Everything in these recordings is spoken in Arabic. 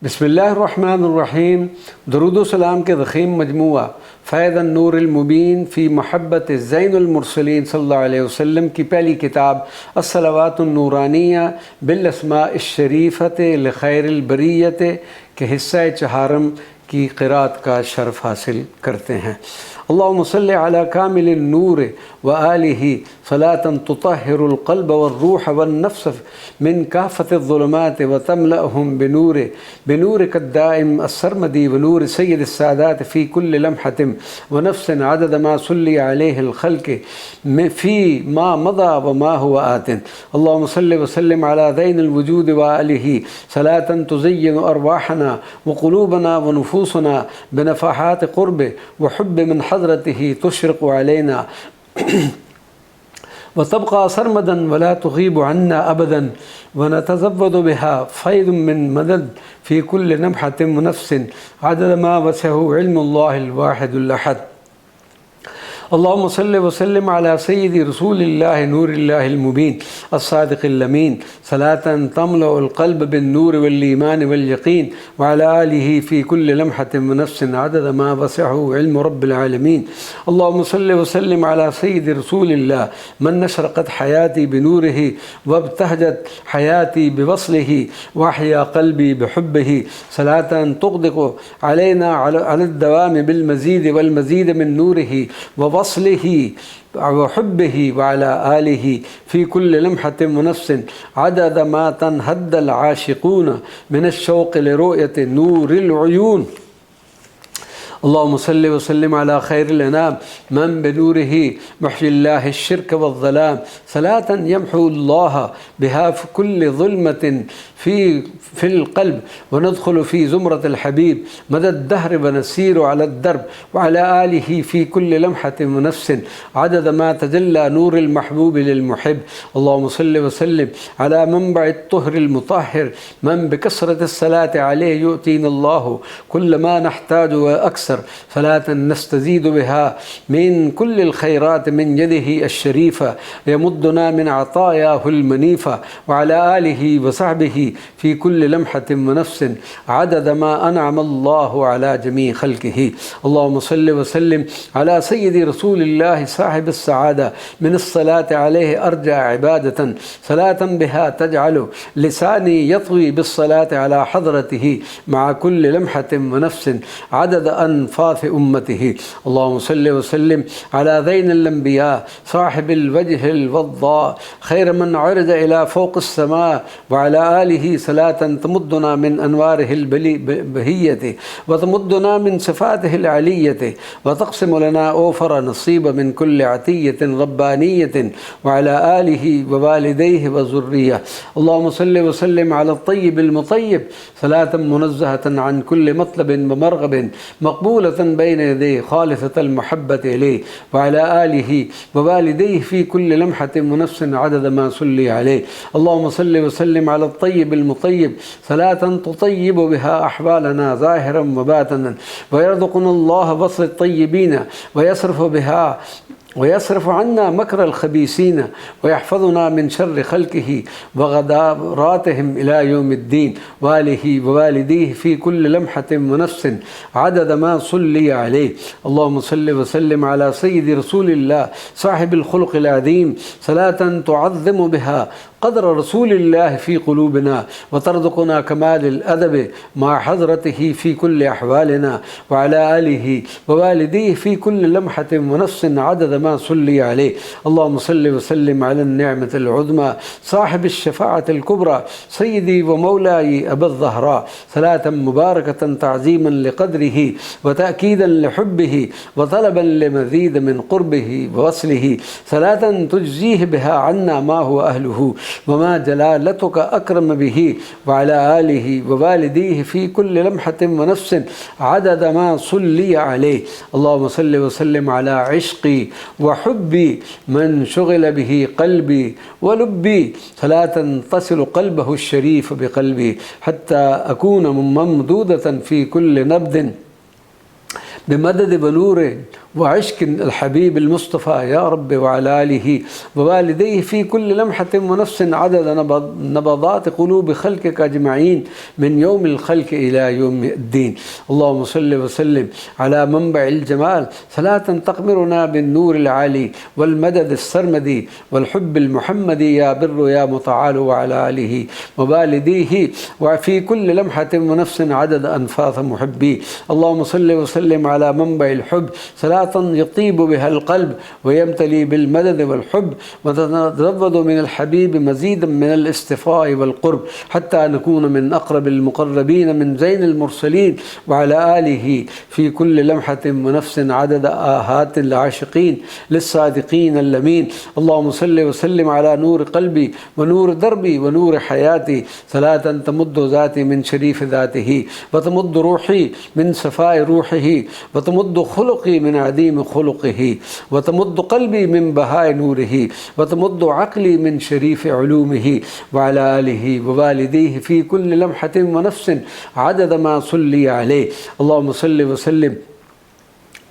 बिस्मिल्लाहिर्रहमानिर्रहीम। दरूद सलाम के ज़ख़ीम मजमुआ फ़ैज़ नूर मुबीन फ़ी मोहब्बत ज़ैनुल मुरसलीन सल्लल्लाहु अलैहि वसल्लम की पहली किताब अस्सलावातुन नूरानिया बिल अस्माइश शरीफ़त लिखैरिल बरियत के हिस्सा चहारम की क़िरात का शर्फ़ हासिल करते हैं। अल्लाहुम्मा सल्लि अला कामिलिन नूर व आलिही सलातन तुतहिरुल क़ल्ब वर्रूह वन्नफ्स मिन काफ़तिज़्ज़ुलुमात व तमलअहुम बिनूर कद्दाइम अस्सरमदी व नूर सय्यदिस सादात फ़ी कुल्लि लम्हतिन व नफ्सिन अदद मा सुल्ली अलैहिल ख़ल्क़ फ़ी मा मदा व मा हुवा आतिन। अल्लाहुम्मा सल्लि व सल्लिम अला ज़ैनिल वजूद व आलिही सलातन तुज़य्यिनु अरवाहना व क़ुलूबना व नुफूसना बिनफ़हात क़ुर्ब व हुब्ब मिन हज़रतिही तुशरिक़ु अलैना व तबक़ा सरमदन वला तुग़ीबु अन्ना अबदन व नतज़व्वदु बिहा फ़ैज़ुम मिन मदद फ़ी कुल्लि नफ़हतिन व नफ़्सिन अदद मा वसअहु इल्मुल्लाहिल वाहिदुल अहद। अल्लाहुम्मा सल्लि व सल्लिम अला सय्यिदी रसूलिल्लाहि नूरिल्लाहिल मुबीन अस्सादिक़िल अमीन सलातन तमलउल क़ल्ब बिन नूर वल ईमान वल यक़ीन व अला आलिही फ़ी कुल्लि लम्हतिन व नफ़्सिन अदद मा वसअहु इल्मु रब्बिल आलमीन। अल्लाहुम्मा सल्लि व सल्लिम अला सय्यिदी रसूलिल्लाह मन नशरक़त हयाती बिनूरिही वब्तहजत हयाती बिवस्लिही व अहया क़ल्बी बिहुब्बिही सलातन तुग़दिक़ु अलैना अलद्दवाम बिल मज़ीद वल मज़ीद मिन नूरिही व वस्लिही व हुब्बिही व अला आलिही फ़ी कुल्लि लम्हतिन व नफ़्सिन अदद मा तनहद्दल आशिक़ून मिनश शौक़ लिरुयति नूरिल उयून। अल्लाहुम्मा सल्लि व सल्लिम अला खैरिल अनाम मन बिनूरिही मुहयिल्लाहि शिर्क वज़्ज़लाम सलातन यम्हुल्लाहु बिहा कुल्लि ज़ुल्मतिन फ़िल क़ल्ब व नदख़ुलु फ़ी ज़ुमरतिल हबीब मदद दहर व नसीरु अलद दर्ब व अला आलिही फ़ी कुल्लि लम्हतिन व नफ़्सिन अदद मा तजल्ला नूरिल महबूब लिल मुहिब। अल्लाहुम्मा सल्लि व सल्लिम अला मनबअत तुहरिल मुतahhir मन बिकसरतिस सलाति अलैहि युअतीनल्लाहु कुल्ल मा नहताजु व अक्सर सलातन नस्तज़ीदु बिहा मिन कुल्लिल खैरात मिन यदिही अश्शरीफ़ा यमुद्दुना मिन अतायाहुल मनीफ़ा व अला आलिही व सहबिही फ़ी कुल्लि लम्हतिन व नफ़्सिन अदद मा अनअमल्लाहु अला जमी ख़ल्क़िही। अल्लाहुम्मा सल्लि व सल्लिम अला सय्यिदी रसूलिल्लाहि साहिबिस सआदा मिनस सलाति अलैहि अर्जा इबादतन सलातन बिहा तजअलु लिसानी यत्वी बिस सलाति अला हज़रतिही मा कुल्लि लम्हतिन व नफ़्सिन अदद अनफ़ास उम्मतिही। अल्लाहुम्मा सल्लि व सल्लिम अला ज़ैनिल अंबिया साहिबिल वजहिल वद्दा खैर मन उरज इला फ़ौक़िस समा व अला आलिही सलातन तमुद्दुना मिन अनवारिहिल बहिय्यति व तमुद्दुना मिन सिफ़ातिहिल अलिय्यति व तक़सिमु लना औफ़र नसीब मिन कुल्लि अतिय्यतिन रब्बानिय्यतिन व अला आलिही व वालिदैहि व ज़ुर्रिय्यह। अल्लाहुम्मा सल्लि व सल्लिम अला तय्यिबिल मुतय्यब सलातन मुनज़्ज़हतन अन कुल्लि मतलबिन व मरग़बिन मक़बूलतन बैन यदैहि ख़ालिसतल मुहब्बति इलैहि व अला आलिही व वालिदैहि फ़ी कुल्लि लम्हतिन व नफ़्सिन अदद मा सुल्ली अलैहि। अल्लाहुम्मा सल्लि व सल्लिम अला तय्यिबिल मुतय्यब सलातन तुतय्यिबु बिहा अहवालना ज़ाहिरन व बातिनन व यरज़ुक़ुनल्लाहु वस्ल तय्यिबीन व यस्रिफ़ु अन्ना मकर ख़बीसीन व यहफ़ज़ुना मिन शर्रि ख़ल्क़िही व ग़दारातिहिम इला यौमिद्दीन व आलिही व वालिदैहि फ़ी कुल्लि लम्हतिन व नफ़्सिन अदद मा सुल्ली अलैहि। अल्लाहुम्मा सल्लि व सल्लिम अला सय्यिदी रसूलिल्लाह साहिबिल ख़ुल्क़िल अज़ीम सलातन तुअज़्ज़िमु बिहा क़द्र रसूलिल्लाहि फ़ी क़ुलूबिना व तरज़ुक़ुना कमालिल अदब मा हज़रतिही फ़ी कुल्लि अहवालिना व अला आलिही व वालिदैहि फ़ी कुल्लि लम्हतिन व नफ़्सिन अदद मा सुल्ली अलैहि। अल्लाहुम्मा सल्लि व सल्लिम अला निअमतिल उज़्मा साहिबिश शफ़ाअतिल कुबरा सय्यिदी व मौलाई अबुज़्ज़हरा सलातन मुबारकतन तअज़ीमन लिक़द्रिही व तअकीदन लिहुब्बिही व तलबन लिमज़ीद मिन क़ुर्बिही व वस्लिही सलातन तुजज़ीहि बिहा अन्ना मा हुवा अहलुहु व मा जलालतुका अक्रम बिही व अला आलिही व वालिदैहि फ़ी कुल्लि लम्हतिन व नफ़्सिन अदद मा सुल्ली अलैहि। अल्लाहुम्मा सल्लि व सल्लिम अला इश्क़ी व हुब्बी मन शुग़िल बिही क़ल्बी व लुब्बी सलातन तसिलु क़ल्बहु शरीफ़ बिक़ल्बी हत्ता अकून ममदूदतन फ़ी कुल्लि नब्दिन بمدد ونور وعشق الحبيب المصطفى يا رب، وعلى آله ووالديه في كل لمحة ونفس عدد نبضات قلوب خلقك أجمعين من يوم الخلق إلى يوم الدين. اللهم صل وسلم على منبع الجمال صلاة تقمرنا بالنور العالي والمدد السرمدي والحب المحمدي يا بر يا متعال، وعلى آله ووالديه وفي كل لمحة ونفس عدد أنفاس محبي. اللهم صل وسلم على منبع الحب صلاة يطيب بها القلب ويمتلي بالمدد والحب، وتتزود من الحبيب مزيدا من الاصطفاء والقرب، حتى نكون من أقرب المقربين من زين المرسلين، وعلى آله في كل لمحة ونفس عدد آهات العاشقين للصادقين اللمين. اللهم صل وسلم على نور قلبي ونور دربي ونور حياتي صلاة تمد ذاتي من شريف ذاته، وتمد روحي من صفاء روحه، وتمد خلقي من عديم خلقه، وتمد قلبي من بهاء نوره، وتمد عقلي من شريف علومه، وعلى آله ووالديه في كل لمحة ونفس عدد ما صلي عليه. اللهم صل وسلم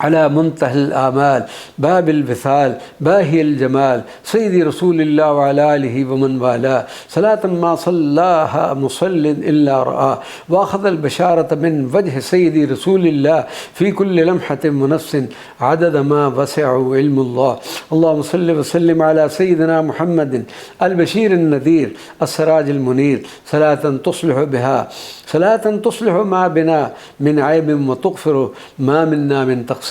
على منتهى الآمال باب الوثال باهي الجمال سيدي رسول الله وعلى آله ومن والاه صلاة ما صلاها مصل إلا رآه، وأخذ البشارة من وجه سيدي رسول الله في كل لمحة ونفس عدد ما وسعه علم الله. اللهم صل وسلم على سيدنا محمد البشير النذير السراج المنير صلاة تصلح ما بنا من عيب وتغفر ما منا من تقصير،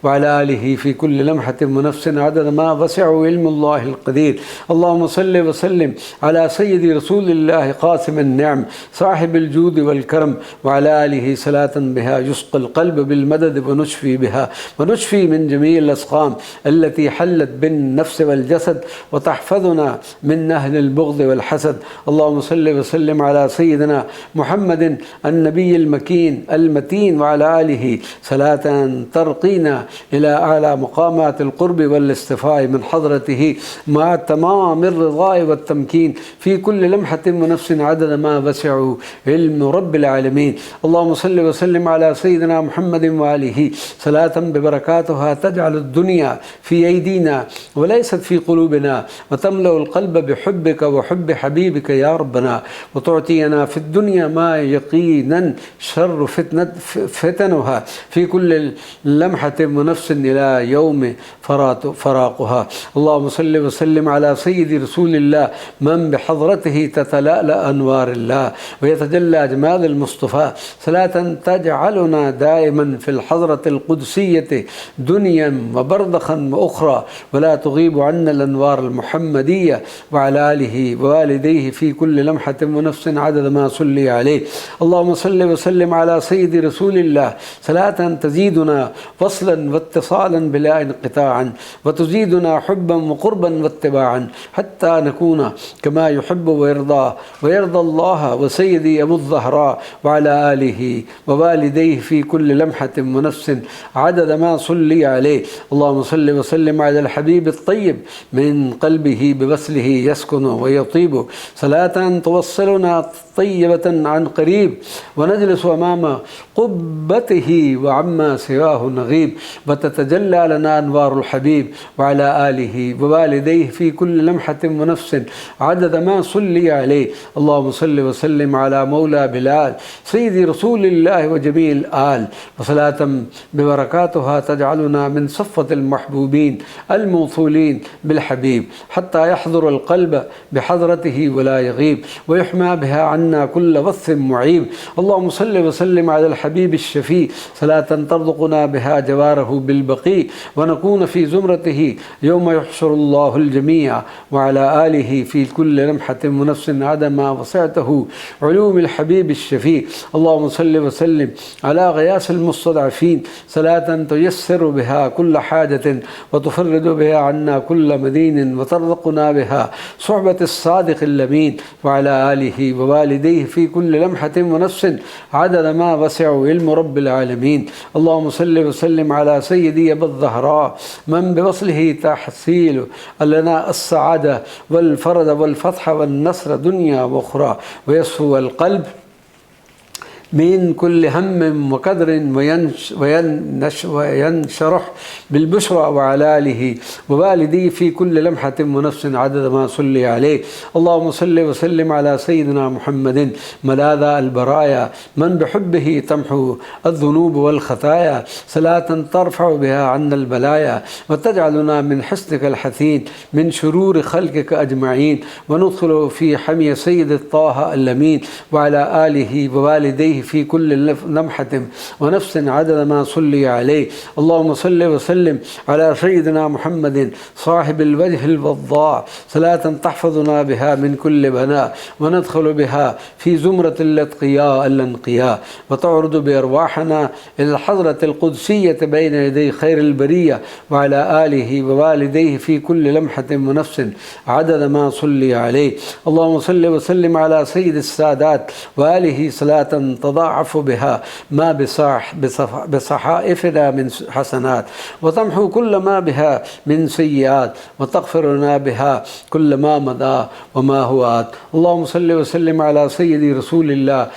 وعلى آله في كل لمحة ونفس عدد ما وسعه علم الله القدير. اللهم صل وسلم على سيدي رسول الله قاسم النعم صاحب الجود والكرم، وعلى آله صلاة بها يسقى القلب بالمدد ونشفي من جميع الأسقام التي حلت بالنفس والجسد، وتحفظنا من نهل البغض والحسد. اللهم صل وسلم على سيدنا محمد النبي المتين، وعلى آله صلاة ترقينا إلى أعلى مقامات القرب والاصطفاء من حضرته مع تمام الرضا والتمكين في كل لمحة ونفس عدد ما وسعه علم رب العالمين. اللهم صل وسلم على سيدنا محمد وآله صلاة ببركاتها تجعل الدنيا في أيدينا وليست في قلوبنا، وتملأ القلب بحبك وحب حبيبك يا ربنا، وتعطينا في الدنيا ما يقينا شر فتنها في كل لمحة ونفس إلى يوم فراقها. اللهم صل وسلم على سيد رسول الله من بحضرته تتلألأ أنوار الله ويتجلى جمال المصطفى، صلاة تجعلنا دائما في الحضرة القدسية دنيا وبرزخا وأخرى، ولا تغيب عنا الأنوار المحمدية، وعلى آله ووالديه في كل لمحة ونفس عدد ما صلي عليه. اللهم صل وسلم على سيد رسول الله صلاة تزيدنا وصلا واتصالا بلا انقطاع، وتزيدنا حبا وقربا واتباعا، حتى نكون كما يحب ويرضى الله وسيدي أبو الزهراء وعلى آله ووالديه في كل لمحة ونفس عدد ما صلي عليه. اللهم صل وسلم على الحبيب الطيب من قلبه بوصله يسكن ويطيب، صلاة توصلنا طيبة عن قريب، ونجلس أمام قبته وعما سواه نغيب، وتتجلى لنا أنوار الحبيب وعلى آله ووالديه في كل لمحة ونفس عدد ما صلي عليه. اللهم صل وسلم على مولى بلال سيد رسول الله وجميع الآل، وصلاة ببركاتها تجعلنا من صفة المحبوبين الموصولين بالحبيب، حتى يحضر القلب بحضرته ولا يغيب، ويحمى بها عنا كل وصف معيب. اللهم صل وسلم على الحبيب الشفيع صلاة ترزقنا بها جواره بالبقي، ونكون في زمرته يوم يحشر الله الجميع، وعلى آله في كل لمحة ونفس عدد ما وسعته علوم الحبيب الشفيع. اللهم صل وسلم على غياث المستضعفين صلاة تيسر بها كل حاجة، وتفرد بها عنا كل مدين، وترزقنا بها صحبة الصادق اللمين، وعلى آله ووالديه في كل لمحة ونفس عدد ما وسعه علم رب العالمين. اللهم صل وسلم على سيدي أبي الزهراء من بوصله تحصيل لنا السعادة والفرد والفتح والنصر دنيا وأخرى، ويصفو القلب من كل هم وقدر وينشرح بالبشرى وعلى آله ووالديه في كل لمحة ونفس عدد ما صلي عليه. اللهم صل وسلم على سيدنا محمد ملاذ البرايا من بحبه تمحو الذنوب والخطايا، صلاة ترفع بها عنا البلايا وتجعلنا من حسنك الحثين من شرور خلقك أجمعين، وندخل في حمي سيد الطه الأمين وعلى آله ووالديه في كل لمحة ونفس عدد ما صلي عليه. اللهم صل وسلم على سيدنا محمد صاحب الوجه الوضاع، صلاة تحفظنا بها من كل بناء وندخل بها في زمرة الأنقياء وتعرض بأرواحنا إلى الحضرة القدسية بين يدي خير البرية وعلى آله ووالديه في كل لمحة ونفس عدد ما صلي عليه. اللهم صل وسلم على سيد السادات وآله صلاة تضاعف بها ما بصحائفنا من حسنات وتمحو كل ما بها من سيئات وتغفر لنا بها كل ما مضى وما هو آت. اللهم صل وسلم على سيدي رسول الله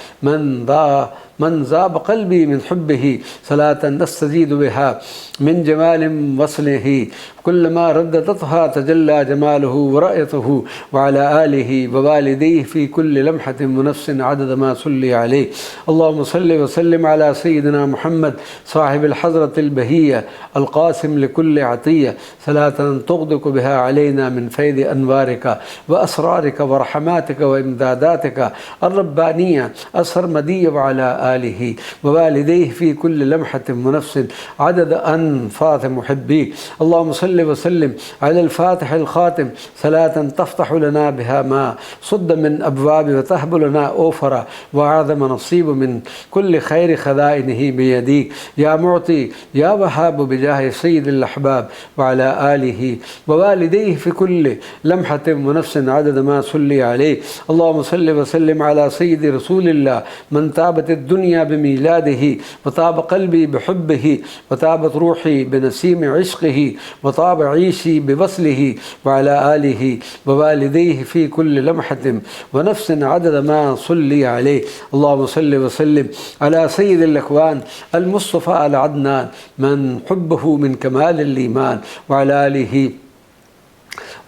من ذاب قلبي من حبه، صلاة نستزيد بها من جمال وصله كلما رددتها تجلى جماله ورأيته وعلى آله ووالديه في كل لمحة ونفس عدد ما صلي عليه. اللهم صل وسلم على سيدنا محمد صاحب الحضرة البهية القاسم لكل عطية، صلاة تغدق بها علينا من فيض أنوارك وأسرارك ورحماتك وإمداداتك الربانية السرمدية وعلى آله ووالديه في كل لمحة ونفس عدد أنفاس محبيك. اللهم صل وسلم على الفاتح الخاتم، صلاة تفتح لنا بها ما صد من أبواب وتهب لنا أوفر وأعظم نصيب من كل خير خزائنه بيديك يا معطي يا وهاب بجاه سيد الأحباب وعلى آله ووالديه في كل لمحة ونفس عدد ما صلي عليه. اللهم صل وسلم على سيد رسول الله من تابت الدنيا بميلاده وطاب قلبي بحبه وطابت روحي بنسيم عشقه وطاب عيشي بوصله وعلى آله ووالديه في كل لمحة ونفس عدد ما صلي عليه. اللهم صل وسلم على سيد الأكوان المصطفى العدنان من حبه من كمال الإيمان وعلى آله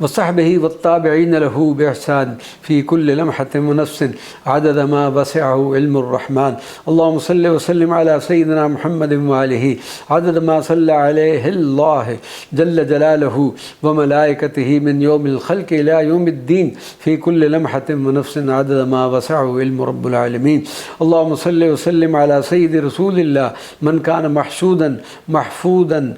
وصحبه والتابعين له بإحسان في كل لمحة ونفس عدد ما وسعه علم الرحمن. اللهم صل وسلم على سيدنا محمد وآله عدد ما صلى عليه الله جل جلاله وملائكته من يوم الخلق إلى يوم الدين في كل لمحة ونفس عدد ما وسعه علم رب العالمين. اللهم صل وسلم على سيد رسول الله من كان محشودا محفودا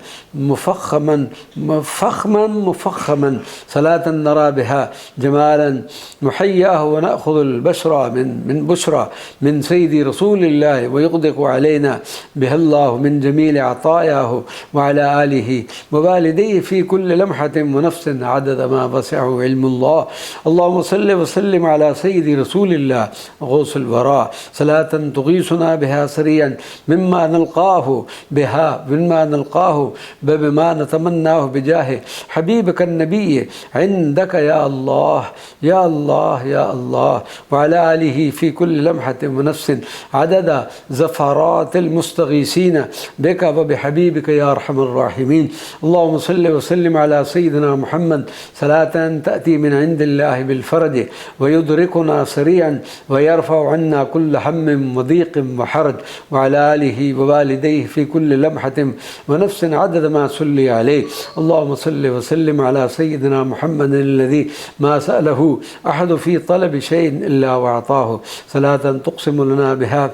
مفخما صلاة نرى بها جمالا نحياه ونأخذ البشرى من بشرى من سيد رسول الله ويغدق علينا بها الله من جميل عطاياه وعلى آله ووالديه في كل لمحة ونفس عدد ما وسعه علم الله. اللهم صل وسلم على سيد رسول الله غوث الوراء صلاة تغيثنا بها سريا مما نلقاه بما نتمناه بجاه حبيبك النبي عندك يا الله يا الله يا الله وعلى آله في كل لمحة ونفس عدد زفرات المستغيثين بك وبحبيبك يا أرحم الراحمين. اللهم صل وسلم على سيدنا محمد صلاة تأتي من عند الله بالفرج ويدركنا سريعا ويرفع عنا كل هم وضيق وحرج وعلى آله ووالديه في كل لمحة ونفس عدد ما صلي عليه. اللهم صل وسلم على سيدنا محمد الذي ما سأله أحد في طلب شيء إلا وأعطاه صلاة تقسم لنا بها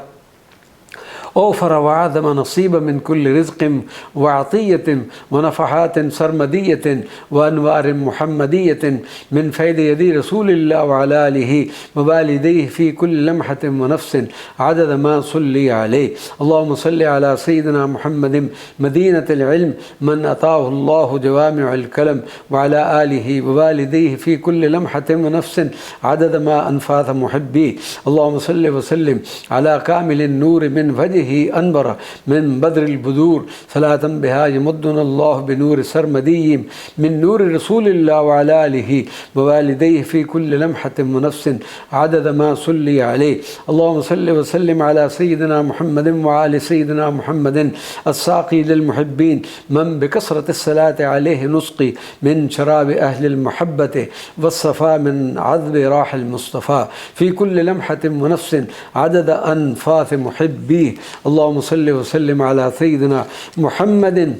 أوفر وعظم نصيب من كل رزق وعطية ونفحات سرمدية وأنوار محمدية من فيض يدي رسول الله وعلى آله ووالديه في كل لمحة ونفس عدد ما صلي عليه. اللهم صل على سيدنا محمد مدينة العلم من أعطاه الله جوامع الكلم وعلى آله ووالديه في كل لمحة ونفس عدد ما أنفاث محبيه. اللهم صل وسلم على كامل النور من وجهه وجهه أنبر من بدر البدور، صلاة بها يمدنا الله بنور سرمدي من نور رسول الله وعلى آله ووالديه في كل لمحة ونفس عدد ما صلي عليه. اللهم صل وسلم على سيدنا محمد وعلى سيدنا محمد الساقي للمحبين، من بكثرة الصلاة عليه نسقي من شراب أهل المحبة والصفاء من عذب راح المصطفى في كل لمحة ونفس عدد أنفاث محبيه. اللهم صل وسلم على سيدنا محمد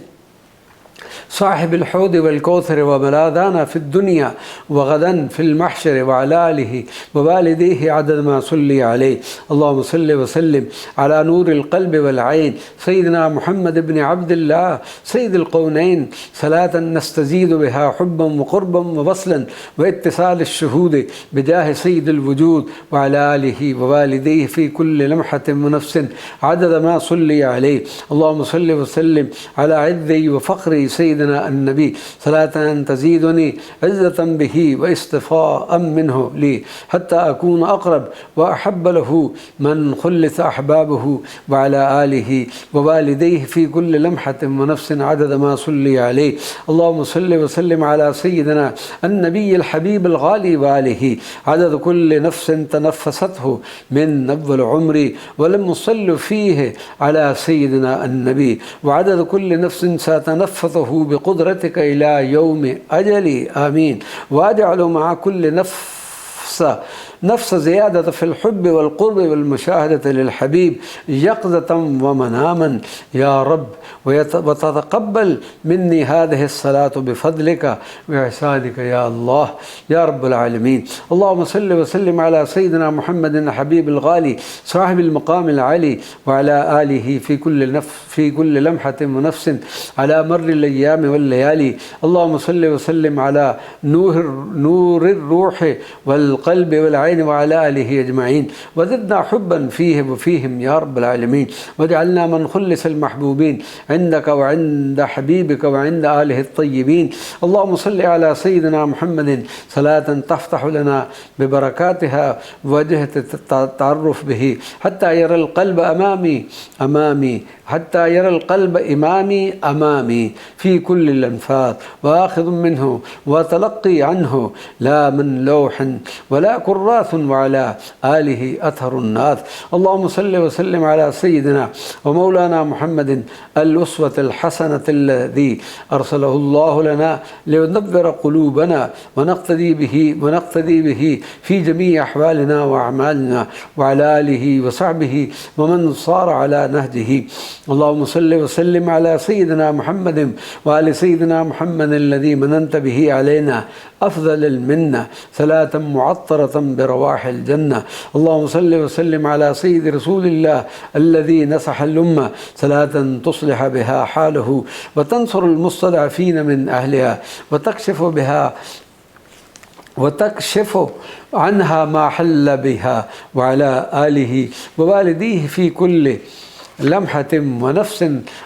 صاحب الحوض والكوثر وملاذانا في الدنيا وغدا في المحشر وعلى آله ووالديه عدد ما صلي عليه. اللهم صل وسلم على نور القلب والعين سيدنا محمد بن عبد الله سيد القونين، صلاة نستزيد بها حبا وقربا ووصلا واتصال الشهود بجاه سيد الوجود وعلى آله ووالديه في كل لمحة ونفس عدد ما صلي عليه. اللهم صل وسلم على عزي وفقري سيدنا النبي، صلاة تزيدني عزة به واصطفاء منه لي حتى أكون أقرب وأحب له من خلص أحبابه وعلى آله ووالديه في كل لمحة ونفس عدد ما صلي عليه. اللهم صل وسلم على سيدنا النبي الحبيب الغالي وآله عدد كل نفس تنفسته من نبض العمر ولم نصل فيه على سيدنا النبي، وعدد كل نفس ستنفسه بقدرتك إلى يوم أجلي آمين. وأجعل مع كل نفس زيادة في الحب والقرب والمشاهدة للحبيب يقظة ومناما يا رب، وتتقبل مني هذه الصلاة بفضلك وإحسانك يا الله يا رب العالمين. اللهم صل وسلم على سيدنا محمد الحبيب الغالي صاحب المقام العلي وعلى آله في كل لمحة ونفس على مر الأيام والليالي. اللهم صل وسلم على نور الروح والقلب والعين وعلى آله أجمعين، وزدنا حبا فيه وفيهم يا رب العالمين، واجعلنا من خلص المحبوبين عندك وعند حبيبك وعند آله الطيبين. اللهم صل على سيدنا محمد صلاة تفتح لنا ببركاتها وجهة التعرف به حتى يرى القلب أمامي حتى يرى القلب أمامي في كل الأنفاس، وآخذ منه وتلقي عنه لا من لوح ولا كراث وعلى آله أثر الناس. اللهم صل وسلم على سيدنا ومولانا محمد الأسوة الحسنة الذي أرسله الله لنا لينبر قلوبنا ونقتدي به في جميع أحوالنا وأعمالنا وعلى آله وصحبه ومن صار على نهجه. اللهم صل وسلم على سيدنا محمد وعلى سيدنا محمد الذي مننت به علينا أفضل المنة صلاة معطرة برواح الجنة. اللهم صل وسلم على سيد رسول الله الذي نصح الأمة صلاة تصلح بها حاله وتنصر المستضعفين من أهلها وتكشف عنها ما حل بها وعلى آله ووالديه في كل لمحة ونفس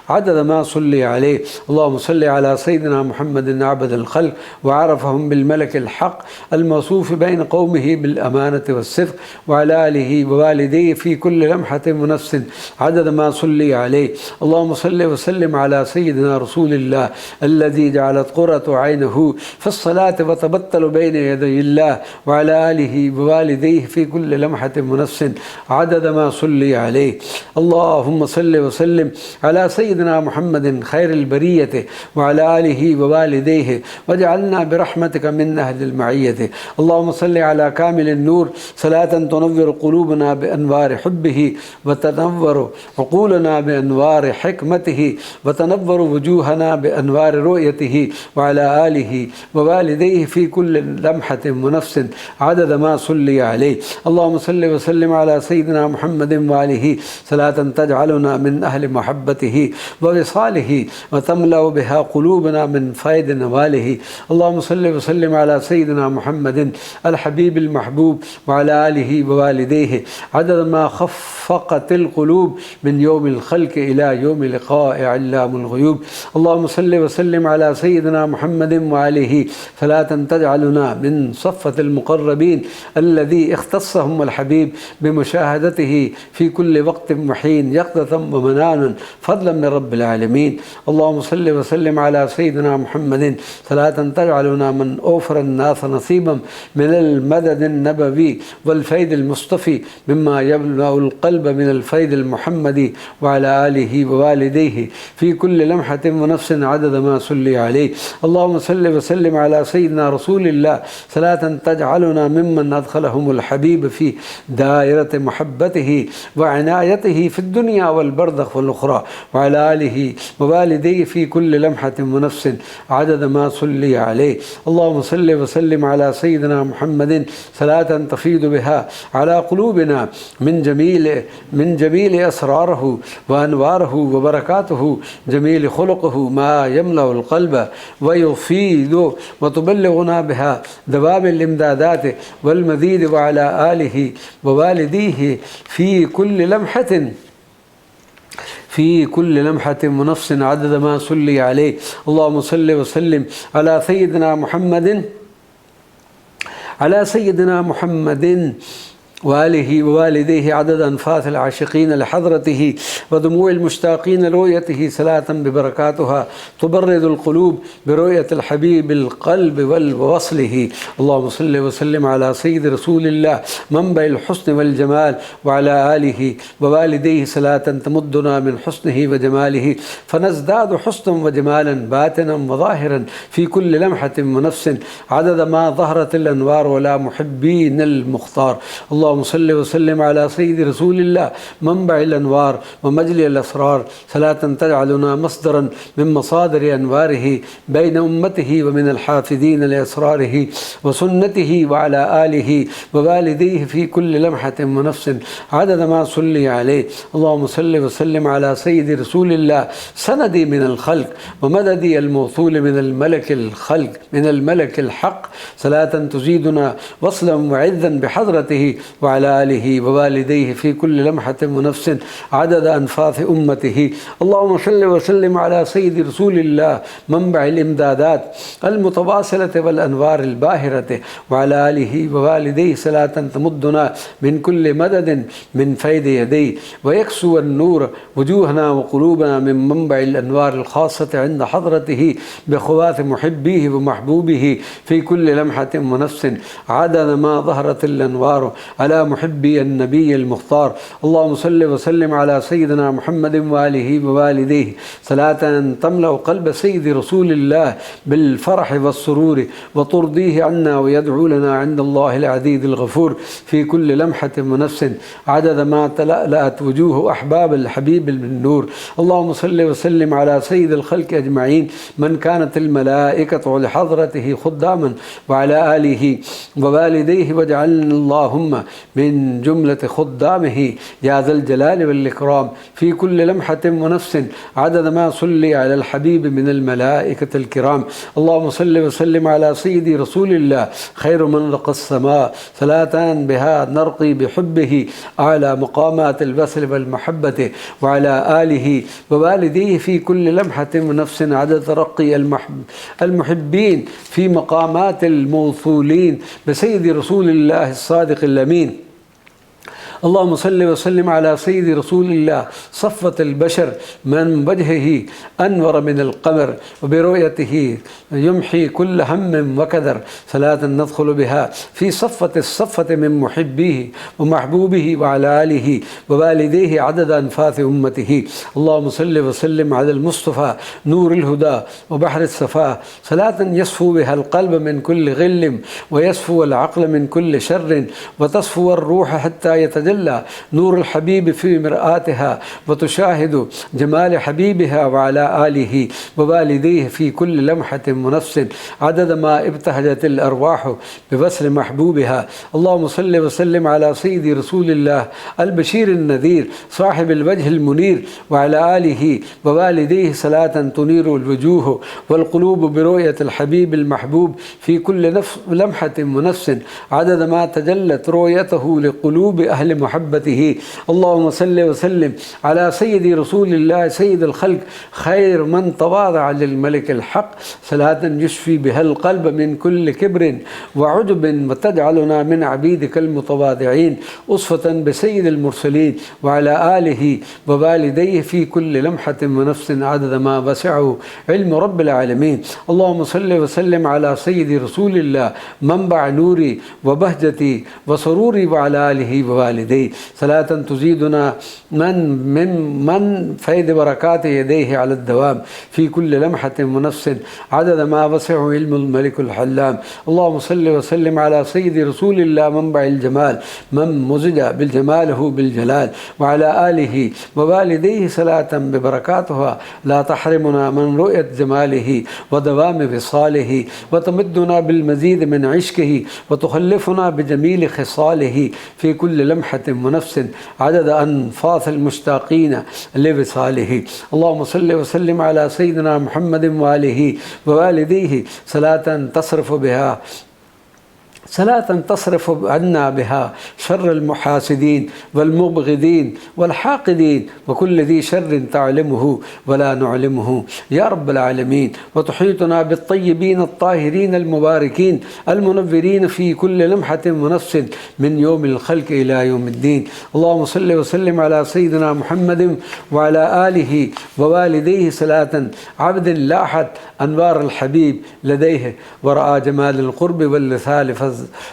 عدد ما صلي عليه. اللهم صل على سيدنا محمد عبد الخلق وعرفهم بالملك الحق الموصوف بين قومه بالأمانة والصدق وعلى آله ووالديه في كل لمحة ونفس عدد ما صلي عليه. اللهم صل وسلم على سيدنا رسول الله الذي جعلت قرة عينه في الصلاة وتبتل بين يدي الله وعلى آله ووالديه في كل لمحة ونفس عدد ما صلي عليه. اللهم صل وسلم على سيدنا محمد خير البرية وعلى آله ووالديه واجعلنا برحمتك من أهل المعية. اللهم صل على كامل النور صلاة تنور قلوبنا بأنوار حبه وتنور عقولنا بأنوار حكمته وتنور وجوهنا بأنوار رؤيته وعلى آله ووالديه في كل لمحة ونفس عدد ما صلي عليه. اللهم صل وسلم على سيدنا محمد وآله صلاة تجعلنا من أهل محبته ووصاله وتملأ بها قلوبنا من فيض نواله. اللهم صل وسلم على سيدنا محمد الحبيب المحبوب وعلى آله ووالديه عدد ما خفقت القلوب من يوم الخلق إلى يوم لقاء علام الغيوب. اللهم صل وسلم على سيدنا محمد وآله صلاة تجعلنا من صفة المقربين الذي اختصهم الحبيب بمشاهدته في كل وقت وحين يقضي رقدة ومنانا فضلا من رب العالمين. اللهم صل وسلم على سيدنا محمد صلاة تجعلنا من أوفر الناس نصيبا من المدد النبوي والفيض المصطفي مما يملأ القلب من الفيض المحمدي وعلى آله ووالديه في كل لمحة ونفس عدد ما صلي عليه. اللهم صل وسلم على سيدنا رسول الله صلاة تجعلنا ممن أدخلهم الحبيب في دائرة محبته وعنايته في الدنيا والبرزخ والأخرى وعلى آله ووالديه في كل لمحة ونفس عدد ما صلي عليه. اللهم صل وسلم على سيدنا محمد صلاة تفيض بها على قلوبنا من جميل أسراره وأنواره وبركاته جميل خلقه ما يملأ القلب ويفيد وتبلغنا بها دوام الإمدادات والمزيد وعلى آله ووالديه في كل لمحة ونفس عدد ما صلي عليه. اللهم صل وسلم على سيدنا محمد وآله ووالديه عدد أنفاس العاشقين لحضرته ودموع المشتاقين لرؤيته صلاة ببركاتها تبرد القلوب برؤية الحبيب القلب ووصله. اللهم صل وسلم على سيد رسول الله منبع الحسن والجمال وعلى آله ووالديه صلاة تمدنا من حسنه وجماله فنزداد حسنا وجمالا باطنا وظاهرا في كل لمحة ونفس عدد ما ظهرت الأنوار ولا محبين المختار. اللهم صل وسلم على سيد رسول الله منبع الأنوار ومجلي الأسرار صلاة تجعلنا مصدرا من مصادر أنواره بين أمته ومن الحافظين لأسراره وسنته وعلى آله ووالديه في كل لمحة ونفس عدد ما صلي عليه. اللهم صل وسلم على سيد رسول الله سندي من الخلق ومددي الموصول من الملك الحق صلاة تزيدنا وصلا وعزا بحضرته وعلى آله ووالديه في كل لمحة ونفس عدد أنفاس أمته. اللهم صل وسلم على سيد رسول الله منبع الإمدادات المتواصلة والأنوار الباهرة وعلى آله ووالديه صلاة تمدنا من كل مدد من فيض يديه ويكسو النور وجوهنا وقلوبنا من منبع الأنوار الخاصة عند حضرته بخواث محبيه ومحبوبه في كل لمحة ونفس عدد ما ظهرت الأنوار على محبي النبي المختار. اللهم صل وسلم على سيدنا محمد وآله ووالديه صلاة تملأ قلب سيد رسول الله بالفرح والسرور وترضيه عنا ويدعو لنا عند الله العزيز الغفور في كل لمحة ونفس عدد ما تلألأت وجوه أحباب الحبيب بالنور. اللهم صل وسلم على سيد الخلق أجمعين من كانت الملائكة لحضرته خداما وعلى آله ووالديه واجعلنا اللهم من جملة خدامه يا ذا الجلال والإكرام في كل لمحة ونفس عدد ما صلي على الحبيب من الملائكة الكرام. اللهم صل وسلم على سيدي رسول الله خير من رقى السماء صلاة بها نرقي بحبه أعلى مقامات الوصل والمحبة وعلى آله ووالديه في كل لمحة ونفس عدد ترقي المحبين في مقامات الموصولين بسيد رسول الله الصادق الأمين. اللهم صل وسلم على سيد رسول الله صفة البشر من وجهه أنور من القمر وبرؤيته يمحي كل هم وكدر صلاة ندخل بها في الصفة من محبيه ومحبوبه وعلى آله ووالديه عدد أنفاس أمته. اللهم صل وسلم على المصطفى نور الهدى وبحر الصفاء صلاة يصفو بها القلب من كل غل ويصفو العقل من كل شر وتصفو الروح حتى يتجلى نور الحبيب في مرآتها وتشاهد جمال حبيبها وعلى آله ووالديه في كل لمحة ونفس عدد ما ابتهجت الأرواح بوصل محبوبها. اللهم صل وسلم على سيد رسول الله البشير النذير صاحب الوجه المنير وعلى آله ووالديه صلاة تنير الوجوه والقلوب برؤية الحبيب المحبوب في كل لمحة ونفس عدد ما تجلت رؤيته لقلوب أهل محبته. اللهم صل وسلم على سيد رسول الله سيد الخلق خير من تواضع للملك الحق، صلاة يشفي بها القلب من كل كبر وعجب وتجعلنا من عبيدك المتواضعين، أصفة بسيد المرسلين وعلى آله ووالديه في كل لمحة ونفس عدد ما وسعه علم رب العالمين. اللهم صل وسلم على سيد رسول الله منبع نوري وبهجتي وسروري وعلى آله ووالديه، صلاة تزيدنا من فيض بركات يديه على الدوام في كل لمحة ونفس عدد ما وسعه علم الملك الحلام. اللهم صل وسلم على سيد رسول الله منبع الجمال من مزج بالجماله بالجلال وعلى آله ووالديه، صلاة ببركاتها لا تحرمنا من رؤية جماله ودوام وصاله، وتمدنا بالمزيد من عشقه وتخلفنا بجميل خصاله في كل لمحة ونفس عدد أنفاس المشتاقين لوصاله. اللهم صل وسلم على سيدنا محمد وآله ووالديه، صلاة تصرف عنا بها شر المحاسدين والمبغضين والحاقدين وكل ذي شر تعلمه ولا نعلمه يا رب العالمين، وتحيطنا بالطيبين الطاهرين المباركين المنورين في كل لمحة ونفس من يوم الخلق إلى يوم الدين. اللهم صل وسلم على سيدنا محمد وعلى آله ووالديه، صلاة عبد لاحت أنوار الحبيب لديه ورأى جمال القرب واللثال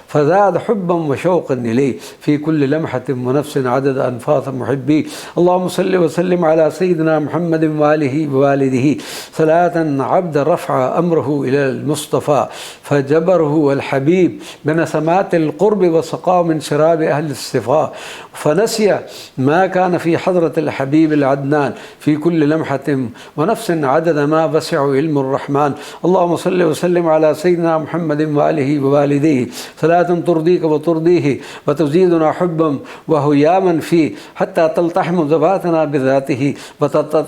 فزاد حبا وشوقا إليه في كل لمحة ونفس عدد أنفاس محبيه. اللهم صل وسلم على سيدنا محمد وآله ووالده، صلاة عبد رفع أمره إلى المصطفى فجبره الحبيب بنسمات القرب وسقاه من شراب أهل الصفاء، فنسي ما كان في حضرة الحبيب العدنان في كل لمحة ونفس عدد ما وسع علم الرحمن. اللهم صل وسلم على سيدنا محمد وآله ووالديه، صلاة ترضيك وترضيه وتزيدنا حبا وهياما فيه حتى تلتحم ذواتنا بذاته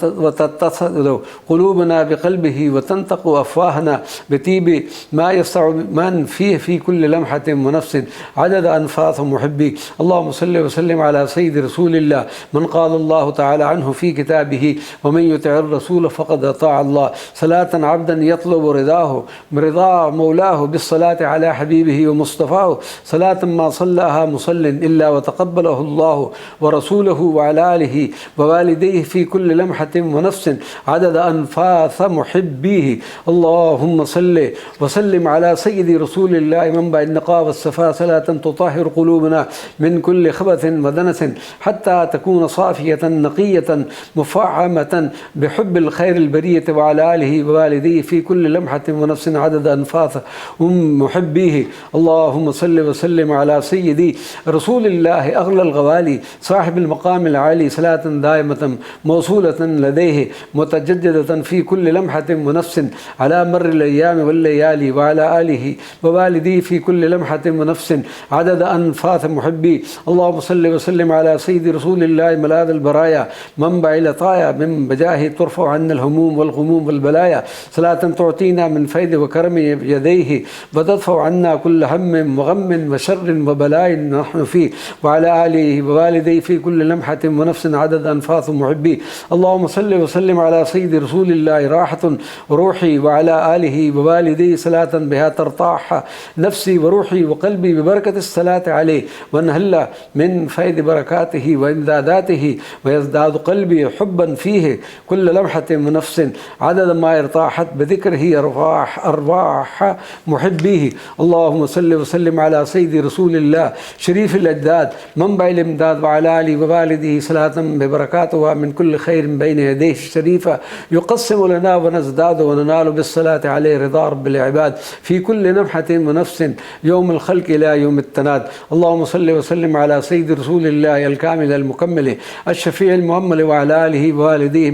وتتصل قلوبنا بقلبه وتنطق أفواهنا بطيب ما يسع من فيه في كل لمحة ونفس عدد أنفاس محبي. اللهم صل وسلم على سيد رسول الله من قال الله تعالى عنه في كتابه ومن يطع الرسول فقد أطاع الله، صلاة عبدا يطلب رضاه مولاه بالصلاة على حبيبه ومصطفاه، صلاة ما صلاها مصل إلا وتقبله الله ورسوله وعلى آله ووالديه في كل لمحة ونفس عدد أنفاس محبيه. اللهم صل وسلم على سيد رسول الله منبع النقاء والصفاء، صلاة تطهر قلوبنا من كل خبث ودنس حتى تكون صافية نقية مفعمة بحب الخير البرية وعلى آله ووالديه في كل لمحة ونفس عدد أنفاس محبيه. اللهم صل وسلم على سيدي رسول الله أغلى الغوالي صاحب المقام العالي، صلاة دائمة موصولة لديه متجددة في كل لمحة ونفس على مر الأيام والليالي وعلى آله ووالديه في كل لمحة ونفس عدد أنفاس محبي. اللهم صل وسلم على سيد رسول الله ملاذ البرايا منبع العطايا من بجاهه ترفع عنا الهموم والغموم والبلايا، صلاة تعطينا من فيض وكرم يديه وتدفع عنا كل هم وغم وشر وبلاء نحن فيه وعلى آله ووالديه في كل لمحة ونفس عدد أنفاس محبي. اللهم صل وسلم على سيد رسول الله راحة روحي وعلى آله ووالديه، صلاة بها ترتاح نفسي وروحي وقلبي ببركة الصلاة عليه ونهل من فيض بركاته وإمداداته ويزداد قلبي حبا فيه كل لمحة ونفس عدد ما ارتاحت بذكره أرواح محبيه. اللهم صل وسلم على سيد رسول الله شريف الأجداد منبع الإمداد وعلى آله ووالده، صلاة ببركاتها من كل خير بين يديه الشريفة يقسم لنا ونزداد وننال بالصلاة عليه رضا رب العباد في كل لمحة ونفس يوم الخلق إلى يوم التناد. اللهم صل وسلم على سيد رسول الله الكامل المكمل الشفيع المؤمل وعلى آله ووالديه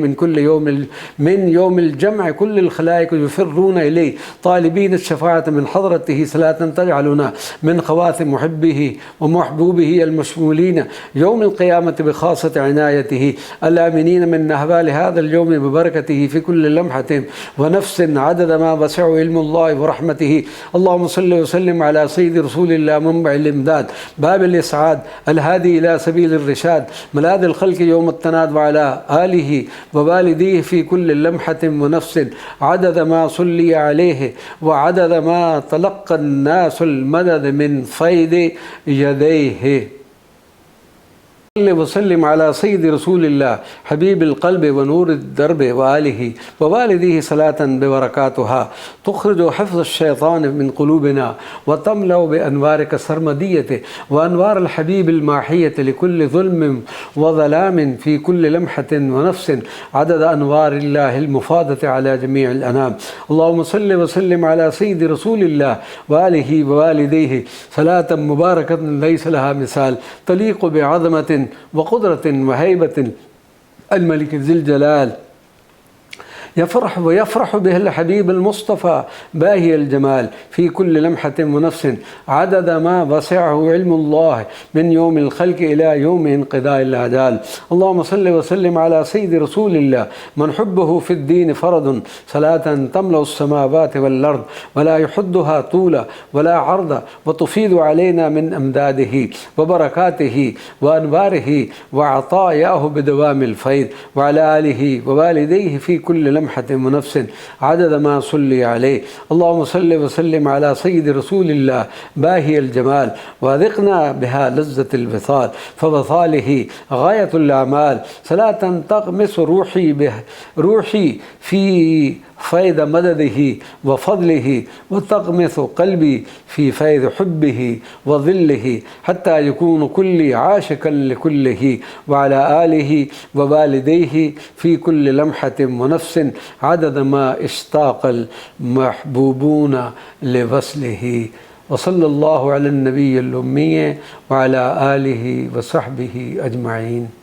من يوم الجمع كل الخلائق يفرون إليه طالبين الشفاعة من حضرته، صلاة تجعل يجعلنا من خواتم محبه ومحبوبه المشمولين يوم القيامة بخاصة عنايته، الآمنين من أهوال هذا اليوم ببركته في كل لمحة ونفس عدد ما وسعه علم الله ورحمته. اللهم صل وسلم على سيد رسول الله منبع الإمداد، باب الإسعاد، الهادي إلى سبيل الرشاد، ملاذ الخلق يوم التناد، وعلى آله ووالديه في كل لمحة ونفس عدد ما صلي عليه وعدد ما تلقى الناس المدد من فيض يديه. صل وسلم على سيد رسول الله حبيب القلب ونور الدرب وآله ووالديه صلاة ببركاتها تخرج حفظ الشيطان من قلوبنا وتملأ بأنوارك السرمدية وأنوار الحبيب الماحية لكل ظلم وظلام في كل لمحة ونفس عدد أنوار الله المفاضة على جميع الأنام. اللهم صل وسلم على سيد رسول الله وآله ووالديه صلاة مباركة ليس لها مثال تليق بعظمة وقدرة وهيبة الملك ذي الجلال، يفرح به الحبيب المصطفى باهي الجمال في كل لمحة ونفس عدد ما وسعه علم الله من يوم الخلق إلى يوم انقضاء الآجال. اللهم صل وسلم على سيد رسول الله من حبه في الدين فرض صلاة تملأ السماوات والأرض ولا يحدها طولا ولا عرضا وتفيض علينا من أمداده وبركاته وأنواره وعطاياه بدوام الفيض، وعلى آله ووالديه في كل لمحة ونفس عدد ما صلي عليه. اللهم صل وسلم على سيد رسول الله باهي الجمال وأذقنا بها لذة الوصال فوصاله غاية الأعمال، صلاة تغمس روحي في فيض مدده وفضله وتغمس قلبي في فيض حبه وظله حتى يكون كلي عاشقا لكله، وعلى آله ووالديه في كل لمحة ونفس عدد ما اشتاق المحبوبون لوصله. وصلى الله على النبي الأمي وعلى آله وصحبه أجمعين.